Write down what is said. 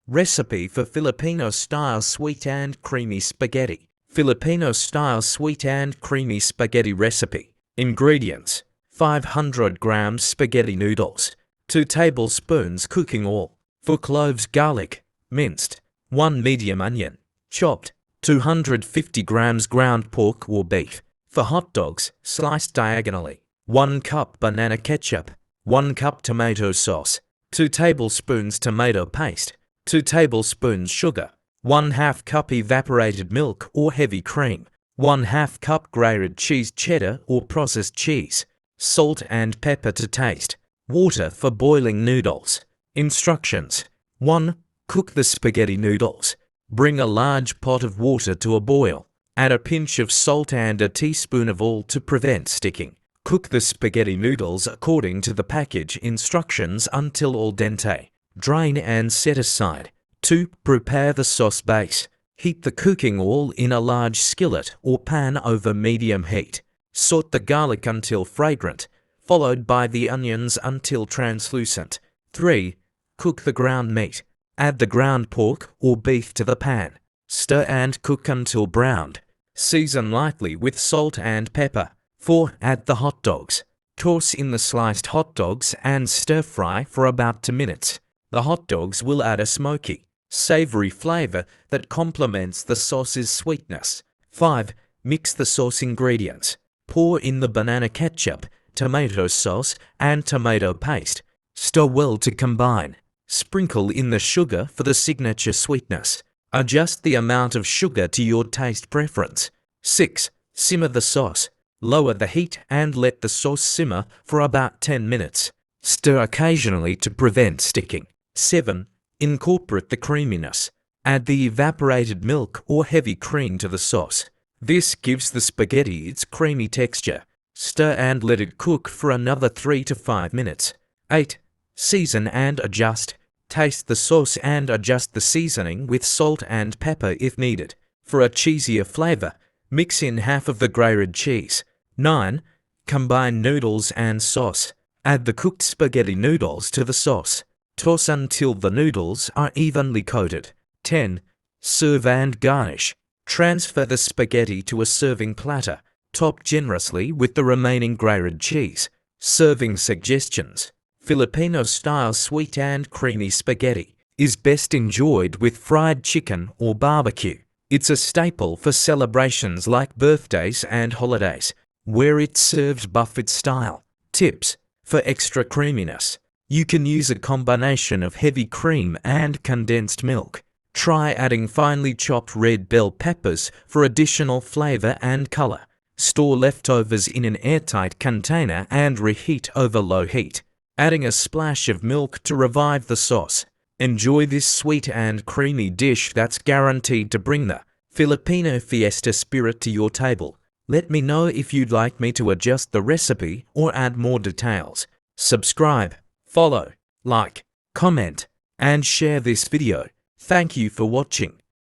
Recipe for Filipino-style sweet and creamy spaghetti. Filipino-style sweet and creamy spaghetti recipe. Ingredients: 500 grams spaghetti noodles, 2 tablespoons cooking oil, 4 cloves garlic, minced, 1 medium onion, chopped, 250 grams ground pork or beef. For hot dogs, sliced diagonally. 1 cup banana ketchup, 1 cup tomato sauce, 2 tablespoons tomato paste, 2 tablespoons sugar, 1/2 cup evaporated milk or heavy cream, 1/2 cup grated cheese cheddar or processed cheese, salt and pepper to taste, water for boiling noodles. Instructions: 1. Cook the spaghetti noodles. Bring a large pot of water to a boil. Add a pinch of salt and a teaspoon of oil to prevent sticking. Cook the spaghetti noodles according to the package instructions until al dente. Drain and set aside. 2. Prepare the sauce base. Heat the cooking oil in a large skillet or pan over medium heat. Saute the garlic until fragrant, followed by the onions until translucent. 3. Cook the ground meat. Add the ground pork or beef to the pan. Stir and cook until browned. Season lightly with salt and pepper. 4. Add the hot dogs. Toss in the sliced hot dogs and stir fry for about 2 minutes. The hot dogs will add a smoky, savory flavor that complements the sauce's sweetness. 5. Mix the sauce ingredients. Pour in the banana ketchup, tomato sauce, and tomato paste. Stir well to combine. Sprinkle in the sugar for the signature sweetness. Adjust the amount of sugar to your taste preference. 6. Simmer the sauce. Lower the heat and let the sauce simmer for about 10 minutes. Stir occasionally to prevent sticking. 7. Incorporate the creaminess. Add the evaporated milk or heavy cream to the sauce. This gives the spaghetti its creamy texture. Stir and let it cook for another 3 to 5 minutes. 8. Season and adjust. Taste the sauce and adjust the seasoning with salt and pepper if needed. For a cheesier flavor, mix in half of the grated cheese. 9. Combine noodles and sauce. Add the cooked spaghetti noodles to the sauce. Toss until the noodles are evenly coated. 10. Serve and garnish. Transfer the spaghetti to a serving platter. Top generously with the remaining grated cheese. Serving suggestions: Filipino-style sweet and creamy spaghetti is best enjoyed with fried chicken or barbecue. It's a staple for celebrations like birthdays and holidays, where it's served buffet style. Tips: for extra creaminess, you can use a combination of heavy cream and condensed milk. Try adding finely chopped red bell peppers for additional flavor and color. Store leftovers in an airtight container and reheat over low heat, adding a splash of milk to revive the sauce. Enjoy this sweet and creamy dish that's guaranteed to bring the Filipino fiesta spirit to your table. Let me know if you'd like me to adjust the recipe or add more details. Subscribe, follow, like, comment, and share this video. Thank you for watching.